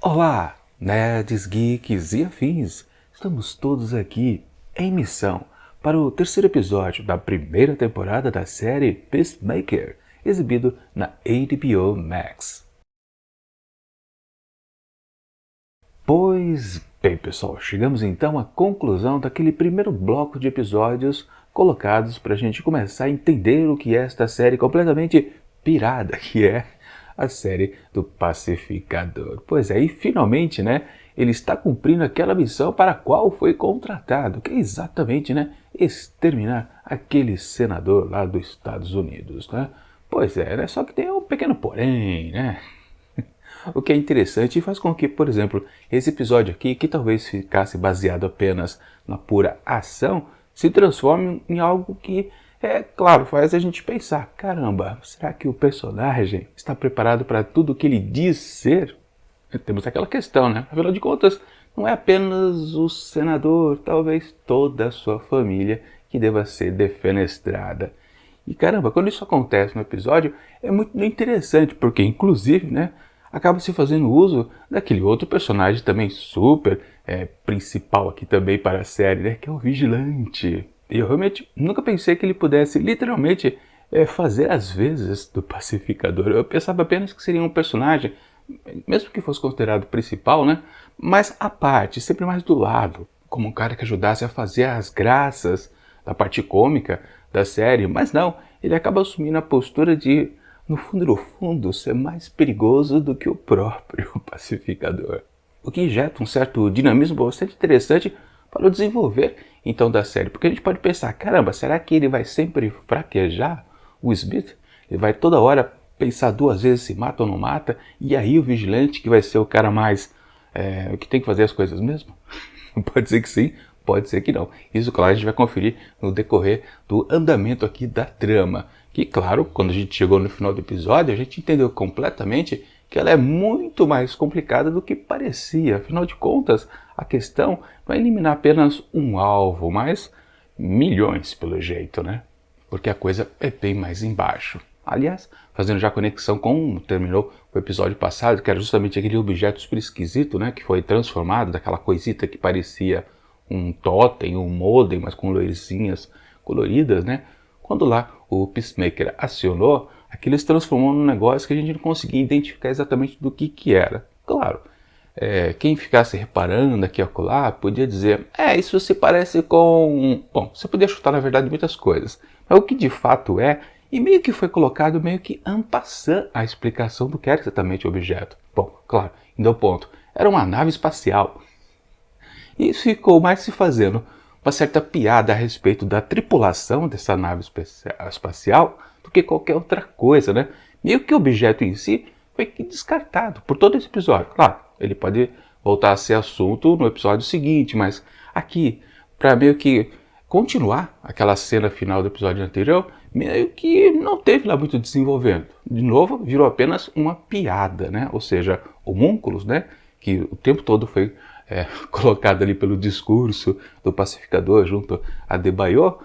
Olá, nerds, geeks e afins! Estamos todos aqui em missão para o terceiro episódio da primeira temporada da série Peacemaker, exibido na HBO Max. Pois bem, pessoal, chegamos então à conclusão daquele primeiro bloco de episódios colocados para a gente começar a entender o que é esta série completamente pirada, que é a série do Pacificador. Pois é, e finalmente, né, ele está cumprindo aquela missão para a qual foi contratado, que é exatamente, né, exterminar aquele senador lá dos Estados Unidos, né? Pois é, né, só que tem um pequeno porém, né? O que é interessante e faz com que, por exemplo, esse episódio aqui, que talvez ficasse baseado apenas na pura ação, se transforme em algo que, claro, faz a gente pensar, caramba, será que o personagem está preparado para tudo o que ele diz ser? Temos aquela questão, né? Afinal de contas, não é apenas o senador, talvez toda a sua família que deva ser defenestrada. E caramba, quando isso acontece no episódio, é muito interessante, porque inclusive, né, acaba se fazendo uso daquele outro personagem também super principal aqui também para a série, né, que é o Vigilante. E eu realmente nunca pensei que ele pudesse literalmente fazer as vezes do Pacificador. Eu pensava apenas que seria um personagem, mesmo que fosse considerado principal, né, mas à parte, sempre mais do lado, como um cara que ajudasse a fazer as graças da parte cômica da série, mas não, ele acaba assumindo a postura de, no fundo, ser mais perigoso do que o próprio Pacificador. O que injeta um certo dinamismo bastante interessante para o desenvolver, então, da série. Porque a gente pode pensar, caramba, será que ele vai sempre fraquejar o Smith? Ele vai toda hora pensar duas vezes se mata ou não mata, e aí o Vigilante que vai ser o cara mais que tem que fazer as coisas mesmo? Pode ser que sim, pode ser que não. Isso, claro, a gente vai conferir no decorrer do andamento aqui da trama. Que, claro, quando a gente chegou no final do episódio, a gente entendeu completamente que ela é muito mais complicada do que parecia. Afinal de contas, a questão não é eliminar apenas um alvo, mas milhões, pelo jeito, né? Porque a coisa é bem mais embaixo. Aliás, fazendo já conexão com terminou o episódio passado, que era justamente aquele objeto super esquisito, né? Que foi transformado daquela coisita que parecia um totem, um modem, mas com luzinhas coloridas, né? Quando lá o Peacemaker acionou, aquilo se transformou num negócio que a gente não conseguia identificar exatamente do que era. Claro, quem ficasse reparando aqui e acolá podia dizer, isso se parece com... Bom, você podia chutar na verdade muitas coisas, mas o que de fato e meio que foi colocado meio que en passant a explicação do que era exatamente o objeto. Bom, claro, indo ao ponto, era uma nave espacial. E isso ficou mais se fazendo uma certa piada a respeito da tripulação dessa nave espacial do que qualquer outra coisa, né? Meio que o objeto em si foi descartado por todo esse episódio. Claro, ele pode voltar a ser assunto no episódio seguinte, mas aqui, para meio que continuar aquela cena final do episódio anterior, meio que não teve lá muito desenvolvimento. De novo, virou apenas uma piada, né? Ou seja, homúnculos, né? Que o tempo todo foi colocado ali pelo discurso do Pacificador junto a Debaio,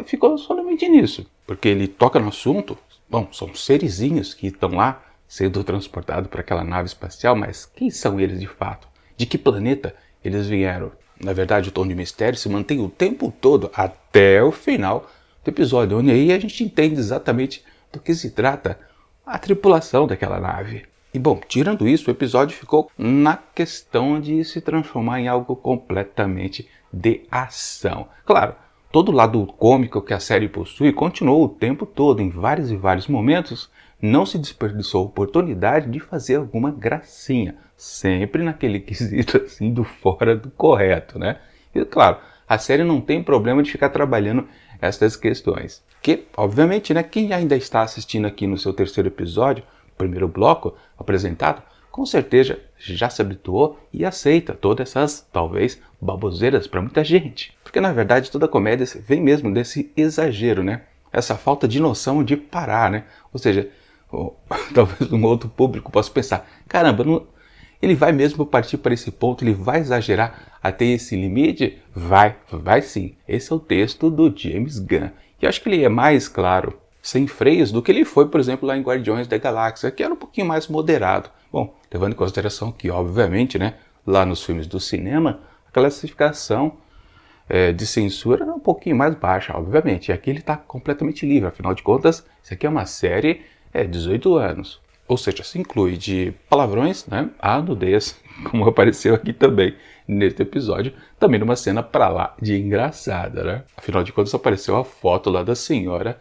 ficou somente nisso, porque ele toca no assunto, bom, são serizinhos que estão lá sendo transportados para aquela nave espacial, mas quem são eles de fato? De que planeta eles vieram? Na verdade, o tom de mistério se mantém o tempo todo até o final do episódio, onde aí a gente entende exatamente do que se trata a tripulação daquela nave. E bom, tirando isso, o episódio ficou na questão de se transformar em algo completamente de ação. Claro, todo o lado cômico que a série possui continuou o tempo todo, em vários e vários momentos, não se desperdiçou a oportunidade de fazer alguma gracinha, sempre naquele quesito assim do fora do correto, né? E claro, a série não tem problema de ficar trabalhando essas questões. Que, obviamente, né, quem ainda está assistindo aqui no seu terceiro episódio, primeiro bloco apresentado, com certeza já se habituou e aceita todas essas, talvez, baboseiras para muita gente. Porque, na verdade, toda comédia vem mesmo desse exagero, né? Essa falta de noção de parar, né? Ou seja, talvez um outro público possa pensar, caramba, ele vai mesmo partir para esse ponto, ele vai exagerar até esse limite? Vai sim. Esse é o texto do James Gunn. E eu acho que ele é mais claro sem freios do que ele foi, por exemplo, lá em Guardiões da Galáxia, que era um pouquinho mais moderado. Bom, levando em consideração que, obviamente, né, lá nos filmes do cinema, a classificação de censura era um pouquinho mais baixa, obviamente. E aqui ele está completamente livre, afinal de contas, isso aqui é uma série 18 anos. Ou seja, se inclui de palavrões, né, a nudez, como apareceu aqui também neste episódio, também numa cena pra lá de engraçada, né? Afinal de contas apareceu a foto lá da senhora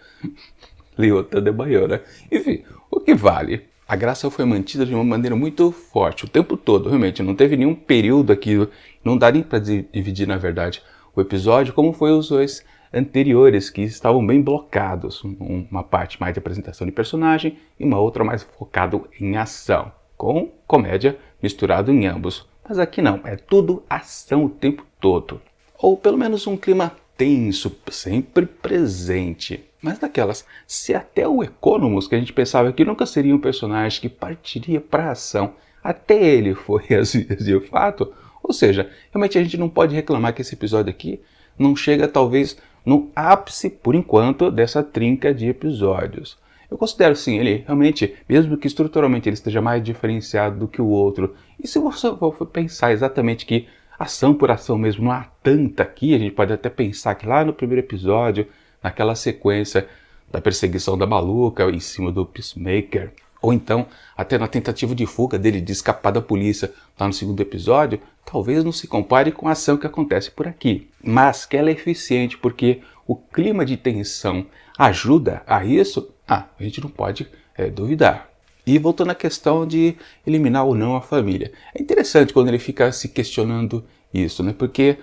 Liotta de Baiana. Enfim, o que vale? A graça foi mantida de uma maneira muito forte, o tempo todo, realmente. Não teve nenhum período aqui, não dá nem para dividir, na verdade, o episódio como foi os dois anteriores, que estavam bem blocados. Uma parte mais de apresentação de personagem e uma outra mais focado em ação, com comédia misturado em ambos. Mas aqui não, é tudo ação o tempo todo. Ou pelo menos um clima tenso, sempre presente. Mas daquelas, se até o Economus, que a gente pensava que nunca seria um personagem que partiria para a ação, até ele foi assim de fato, ou seja, realmente a gente não pode reclamar que esse episódio aqui não chega talvez no ápice, por enquanto, dessa trinca de episódios. Eu considero sim, ele realmente, mesmo que estruturalmente ele esteja mais diferenciado do que o outro, e se você for pensar exatamente que ação por ação mesmo não há tanta aqui, a gente pode até pensar que lá no primeiro episódio, naquela sequência da perseguição da maluca em cima do Peacemaker, ou então até na tentativa de fuga dele de escapar da polícia lá no segundo episódio, talvez não se compare com a ação que acontece por aqui. Mas que ela é eficiente porque o clima de tensão ajuda a isso, a gente não pode duvidar. E voltando à questão de eliminar ou não a família. É interessante quando ele fica se questionando isso, né? Porque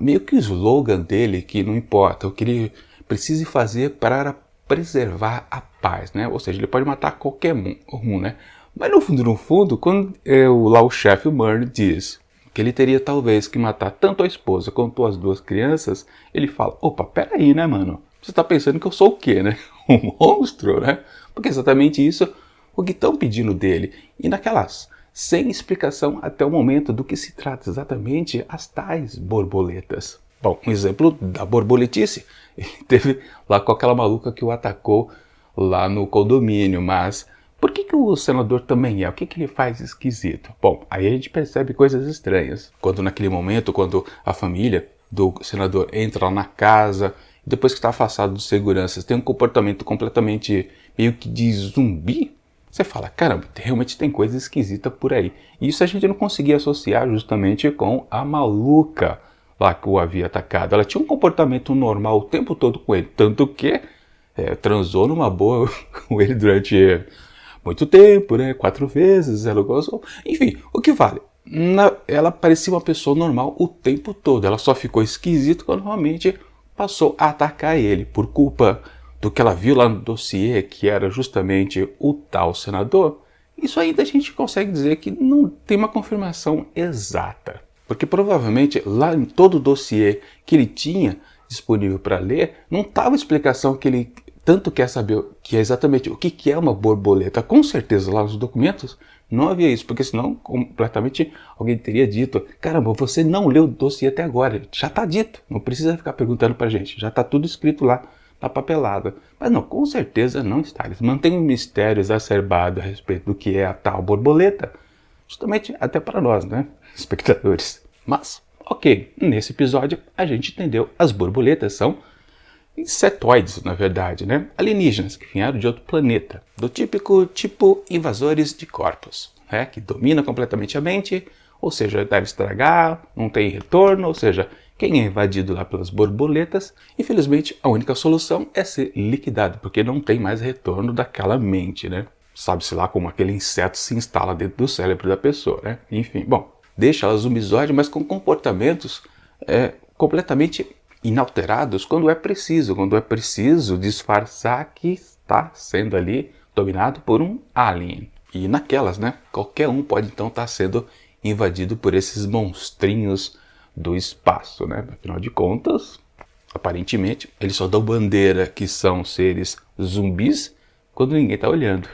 meio que o slogan dele, que não importa, o que ele precisa fazer para preservar a paz, né? Ou seja, ele pode matar qualquer um, né? Mas no fundo, quando lá o chefe, o Murray, diz que ele teria talvez que matar tanto a esposa quanto as duas crianças, ele fala, opa, peraí, né, mano? Você tá pensando que eu sou o quê, né? Um monstro, né? Porque é exatamente isso o que estão pedindo dele. E naquelas, sem explicação até o momento do que se trata exatamente as tais borboletas. Bom, um exemplo da borboletice, ele teve lá com aquela maluca que o atacou lá no condomínio, mas por que o senador também é? O que ele faz esquisito? Bom, aí a gente percebe coisas estranhas. Quando naquele momento, quando a família do senador entra lá na casa, depois que está afastado dos seguranças, tem um comportamento completamente meio que de zumbi, você fala, caramba, realmente tem coisa esquisita por aí. E isso a gente não conseguia associar justamente com a maluca lá que o havia atacado. Ela tinha um comportamento normal o tempo todo com ele, tanto que transou numa boa com ele durante muito tempo, né? 4 vezes, ela gostou. Enfim, o que vale? Ela parecia uma pessoa normal o tempo todo. Ela só ficou esquisita quando realmente passou a atacar ele por culpa do que ela viu lá no dossiê, que era justamente o tal senador. Isso ainda a gente consegue dizer que não tem uma confirmação exata. Porque provavelmente lá em todo o dossiê que ele tinha disponível para ler, não estava a explicação que ele tanto quer saber que é exatamente o que é uma borboleta. Com certeza lá nos documentos não havia isso, porque senão completamente alguém teria dito, caramba, você não leu o dossiê até agora, já está dito, não precisa ficar perguntando para a gente, já está tudo escrito lá na papelada. Mas não, com certeza não está. Eles mantêm um mistério exacerbado a respeito do que é a tal borboleta, justamente até para nós, né, espectadores. Mas, ok, nesse episódio a gente entendeu, as borboletas são insetoides, na verdade, né? Alienígenas que vieram de outro planeta, do típico tipo invasores de corpos, né? Que domina completamente a mente, ou seja, deve estragar, não tem retorno, ou seja, quem é invadido lá pelas borboletas, infelizmente a única solução é ser liquidado, porque não tem mais retorno daquela mente, né? Sabe-se lá como aquele inseto se instala dentro do cérebro da pessoa, né? Enfim, bom, deixa ela zumbizóide, mas com comportamentos completamente inalterados quando é preciso disfarçar que está sendo ali dominado por um alien. E naquelas, né, qualquer um pode então estar sendo invadido por esses monstrinhos do espaço, né? Afinal de contas, aparentemente, eles só dão bandeira que são seres zumbis quando ninguém está olhando.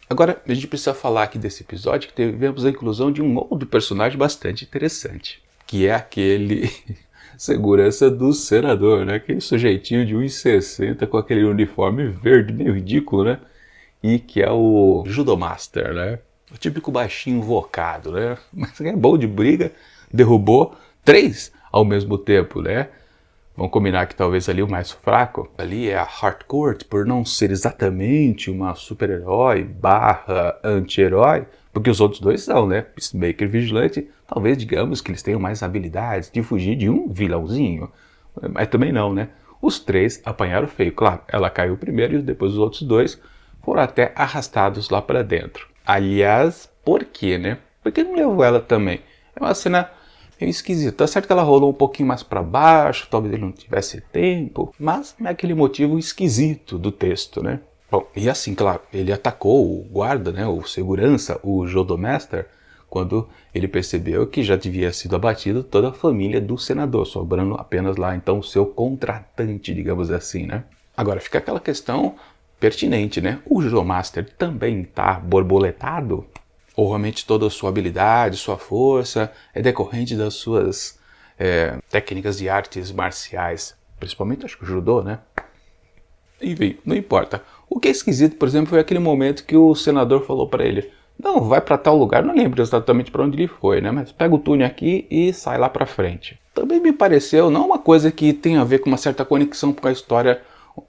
Agora, a gente precisa falar aqui desse episódio que tivemos a inclusão de um outro personagem bastante interessante, que é aquele segurança do senador, né? Aquele sujeitinho de 1,60 com aquele uniforme verde meio ridículo, né? E que é o Judomaster, né? O típico baixinho invocado, né? Mas é bom de briga, derrubou 3 ao mesmo tempo, né? Vamos combinar que talvez ali o mais fraco ali é a Harcourt, por não ser exatamente uma super-herói barra anti-herói, porque os outros dois são, né? Peacemaker e Vigilante, talvez digamos que eles tenham mais habilidades de fugir de um vilãozinho, mas também não, né? Os 3 apanharam feio, claro, ela caiu primeiro e depois os outros 2 foram até arrastados lá para dentro. Aliás, por quê, né? Por que não levou ela também? É uma cena meio esquisita. Tá certo que ela rolou um pouquinho mais para baixo, talvez ele não tivesse tempo, mas é aquele motivo esquisito do texto, né? Bom, e assim, claro, ele atacou o guarda, né, o segurança, o Judomaster, quando ele percebeu que já havia sido abatida toda a família do senador, sobrando apenas lá, então, o seu contratante, digamos assim, né? Agora, fica aquela questão pertinente, né? O Judomaster também está borboletado? Ou realmente toda a sua habilidade, sua força é decorrente das suas técnicas de artes marciais? Principalmente, acho que o judô, né? Enfim, não importa. O que é esquisito, por exemplo, foi aquele momento que o senador falou para ele: não, vai para tal lugar, não lembro exatamente para onde ele foi, né? Mas pega o túnel aqui e sai lá para frente. Também me pareceu não uma coisa que tem a ver com uma certa conexão com a história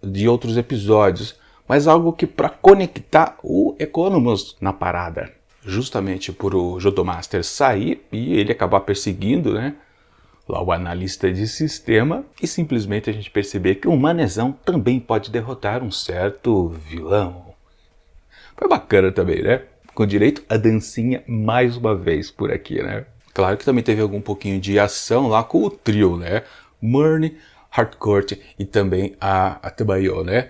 de outros episódios, mas algo que para conectar o Economus na parada. Justamente por o Judomaster sair e ele acabar perseguindo, né, lá o analista de sistema, e simplesmente a gente perceber que um manezão também pode derrotar um certo vilão. Foi bacana também, né? Com direito a dancinha mais uma vez por aqui, né? Claro que também teve algum pouquinho de ação lá com o trio, né? Murney, Harcourt e também a Adebayo, né?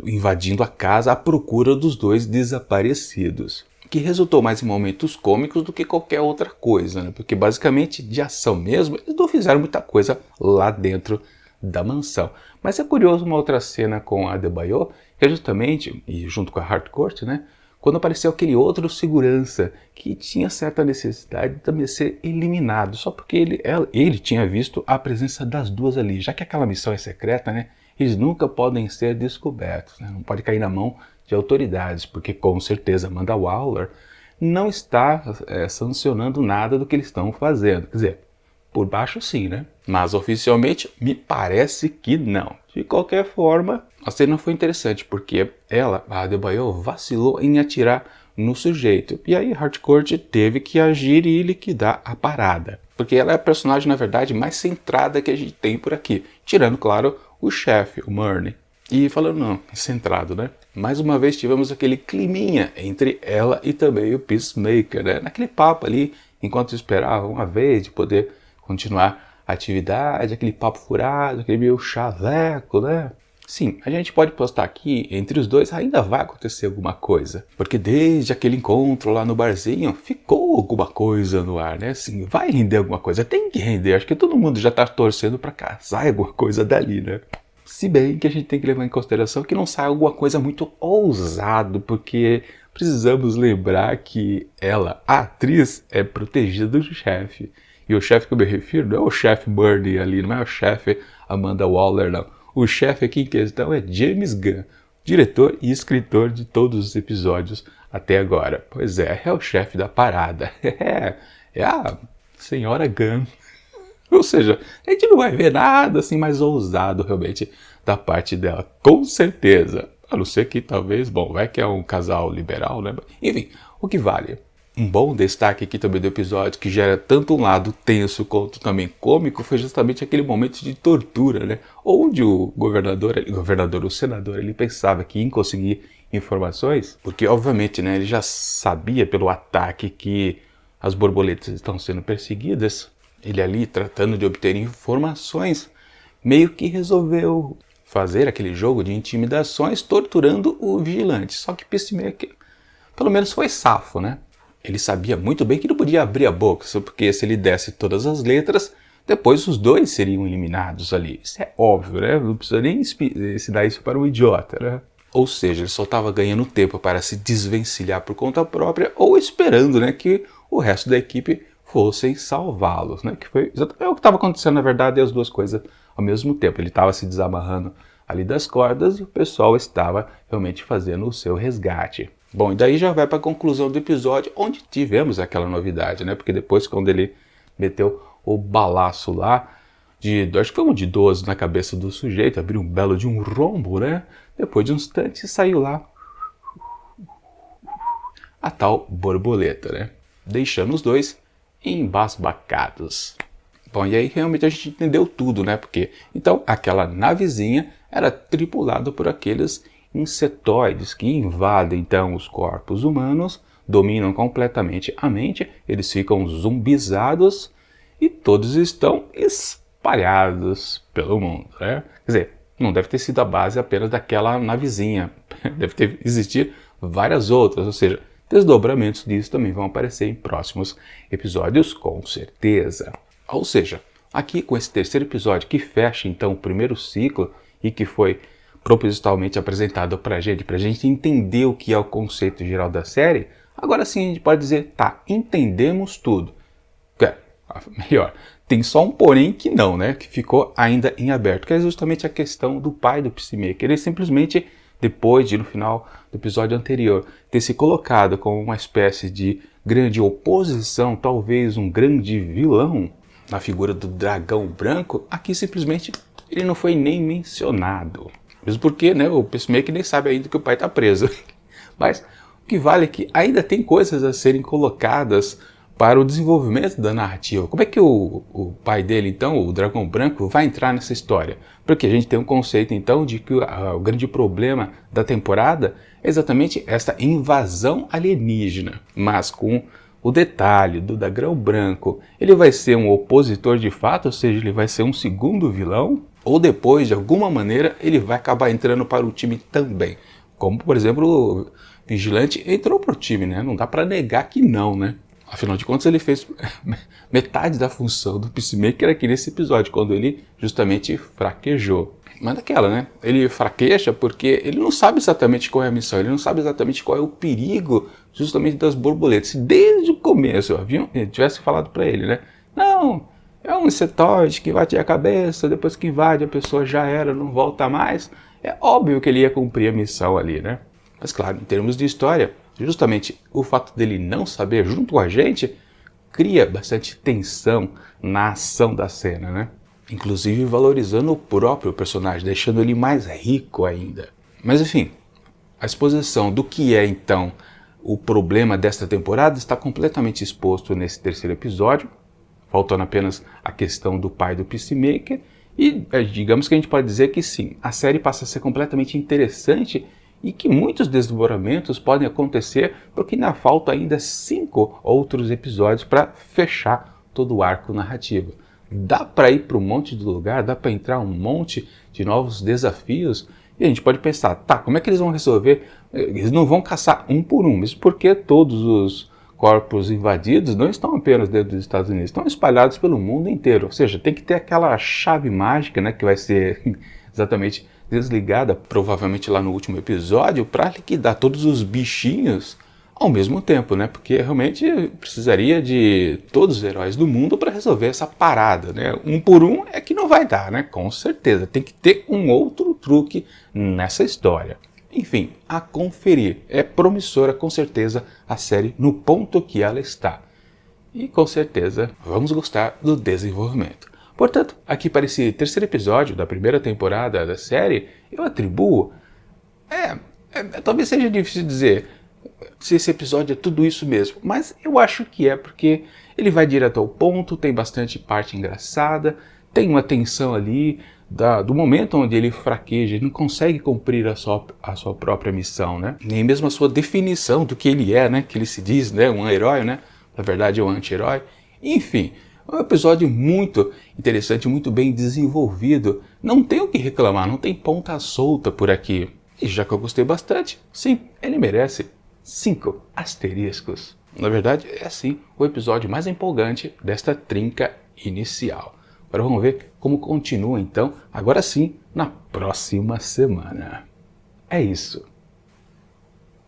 Invadindo a casa à procura dos 2 desaparecidos. Que resultou mais em momentos cômicos do que qualquer outra coisa, né? Porque basicamente de ação mesmo, eles não fizeram muita coisa lá dentro da mansão. Mas é curioso uma outra cena com a Adebayo, que é justamente, e junto com a Harcourt, né? Quando apareceu aquele outro segurança que tinha certa necessidade de também ser eliminado, só porque ele tinha visto a presença das duas ali. Já que aquela missão é secreta, né? Eles nunca podem ser descobertos, né? Não pode cair na mão de autoridades, porque com certeza Amanda Waller não está sancionando nada do que eles estão fazendo. Quer dizer, por baixo sim, né? Mas oficialmente me parece que não. De qualquer forma, a cena foi interessante, porque ela, a Adebayo, vacilou em atirar no sujeito. E aí Harcourt teve que agir e liquidar a parada. Porque ela é a personagem, na verdade, mais centrada que a gente tem por aqui. Tirando, claro, o chefe, o Murney. E falando, não, centrado, né? Mais uma vez tivemos aquele climinha entre ela e também o Peacemaker, né? Naquele papo ali, enquanto esperavam uma vez de poder continuar a atividade, aquele papo furado, aquele meio chaveco, né? Sim, a gente pode postar aqui, entre os dois ainda vai acontecer alguma coisa. Porque desde aquele encontro lá no barzinho, ficou alguma coisa no ar, né? Assim, vai render alguma coisa, tem que render. Acho que todo mundo já tá torcendo pra casar alguma coisa dali, né? Se bem que a gente tem que levar em consideração que não sai alguma coisa muito ousado, porque precisamos lembrar que ela, a atriz, é protegida do chefe. E o chefe que eu me refiro não é o chefe Murney ali, não é o chefe Amanda Waller, não. O chefe aqui em questão é James Gunn, diretor e escritor de todos os episódios até agora. Pois é o chefe da parada. É a senhora Gunn. Ou seja, a gente não vai ver nada assim mais ousado realmente da parte dela, com certeza. A não ser que talvez, bom, vai que é um casal liberal, né? Enfim, o que vale. Um bom destaque aqui também do episódio, que gera tanto um lado tenso quanto também cômico, foi justamente aquele momento de tortura, né? Onde o o senador, ele pensava que ia conseguir informações, porque obviamente, né, ele já sabia pelo ataque que as borboletas estão sendo perseguidas. Ele ali, tratando de obter informações, meio que resolveu fazer aquele jogo de intimidações, torturando o vigilante. Só que Peacemaker, pelo menos, foi safo, né? Ele sabia muito bem que não podia abrir a boca, porque se ele desse todas as letras, depois os 2 seriam eliminados ali. Isso é óbvio, né? Não precisa nem ensinar isso para um idiota, né? Ou seja, ele só estava ganhando tempo para se desvencilhar por conta própria ou esperando, né, que o resto da equipe fossem salvá-los, né? Que foi exatamente o que estava acontecendo, na verdade, as duas coisas ao mesmo tempo. Ele estava se desamarrando ali das cordas e o pessoal estava realmente fazendo o seu resgate. Bom, e daí já vai para a conclusão do episódio, onde tivemos aquela novidade, né? Porque depois, quando ele meteu o balaço lá, acho que foi um de 12 na cabeça do sujeito, abriu um belo de um rombo, né? Depois de um instante saiu lá a tal borboleta, né? Deixando os dois embasbacados. Bom, e aí realmente a gente entendeu tudo, né? Porque então aquela navezinha era tripulada por aqueles insetoides que invadem então os corpos humanos, dominam completamente a mente, eles ficam zumbizados e todos estão espalhados pelo mundo, né? Quer dizer, não deve ter sido a base apenas daquela navezinha, deve existir várias outras, ou seja, desdobramentos disso também vão aparecer em próximos episódios, com certeza. Ou seja, aqui com esse terceiro episódio que fecha então o primeiro ciclo e que foi propositalmente apresentado pra gente entender o que é o conceito geral da série, agora sim a gente pode dizer, tá, entendemos tudo. Melhor, tem só um porém que não, né? Que ficou ainda em aberto, que é justamente a questão do pai do Peacemaker. Ele simplesmente, depois de no final do episódio anterior, ter se colocado como uma espécie de grande oposição, talvez um grande vilão, na figura do dragão branco, aqui simplesmente ele não foi nem mencionado. Mesmo porque, né, o Peacemaker nem sabe ainda que o pai está preso. Mas o que vale é que ainda tem coisas a serem colocadas para o desenvolvimento da narrativa. Como é que o pai dele, então, o Dragão Branco, vai entrar nessa história? Porque a gente tem um conceito, então, de que o grande problema da temporada é exatamente essa invasão alienígena. Mas com o detalhe do Dragão Branco, ele vai ser um opositor de fato, ou seja, ele vai ser um segundo vilão? Ou depois, de alguma maneira, ele vai acabar entrando para o time também? Como, por exemplo, o Vigilante entrou para o time, né? Não dá para negar que não, né? Afinal de contas, ele fez metade da função do Peacemaker aqui nesse episódio, quando ele justamente fraquejou. Mas daquela, né? Ele fraqueja porque ele não sabe exatamente qual é a missão, ele não sabe exatamente qual é o perigo justamente das borboletas. Se desde o começo tivesse falado para ele, né? Não, é um insetoide que invade a cabeça, depois que invade a pessoa já era, não volta mais. É óbvio que ele ia cumprir a missão ali, né? Mas claro, em termos de história, justamente o fato dele não saber junto com a gente cria bastante tensão na ação da cena, né? Inclusive valorizando o próprio personagem, deixando ele mais rico ainda. Mas enfim, a exposição do que é então o problema desta temporada está completamente exposto nesse terceiro episódio, faltando apenas a questão do pai do Peacemaker, e digamos que a gente pode dizer que sim, a série passa a ser completamente interessante e que muitos desdobramentos podem acontecer porque ainda faltam ainda 5 outros episódios para fechar todo o arco narrativo. Dá para ir para um monte de lugar, dá para entrar um monte de novos desafios e a gente pode pensar, tá, como é que eles vão resolver? Eles não vão caçar um por um, mesmo porque todos os corpos invadidos não estão apenas dentro dos Estados Unidos, estão espalhados pelo mundo inteiro, ou seja, tem que ter aquela chave mágica, né, que vai ser exatamente desligada, provavelmente lá no último episódio, para liquidar todos os bichinhos ao mesmo tempo, né? Porque realmente precisaria de todos os heróis do mundo para resolver essa parada, né? Um por um é que não vai dar, né? Com certeza, tem que ter um outro truque nessa história. Enfim, a conferir. É promissora, com certeza, a série no ponto que ela está. E com certeza vamos gostar do desenvolvimento. Portanto, aqui para esse terceiro episódio da primeira temporada da série, eu atribuo... talvez seja difícil dizer se esse episódio é tudo isso mesmo, mas eu acho que é porque ele vai direto ao ponto, tem bastante parte engraçada, tem uma tensão ali do momento onde ele fraqueja, ele não consegue cumprir a sua própria missão, né? Nem mesmo a sua definição do que ele é, né? Que ele se diz, né? Um herói, né? Na verdade é um anti-herói. Enfim... É um episódio muito interessante, muito bem desenvolvido. Não tem o que reclamar, não tem ponta solta por aqui. E já que eu gostei bastante, sim, ele merece 5 asteriscos. Na verdade, é sim o episódio mais empolgante desta trinca inicial. Agora vamos ver como continua então, agora sim, na próxima semana. É isso.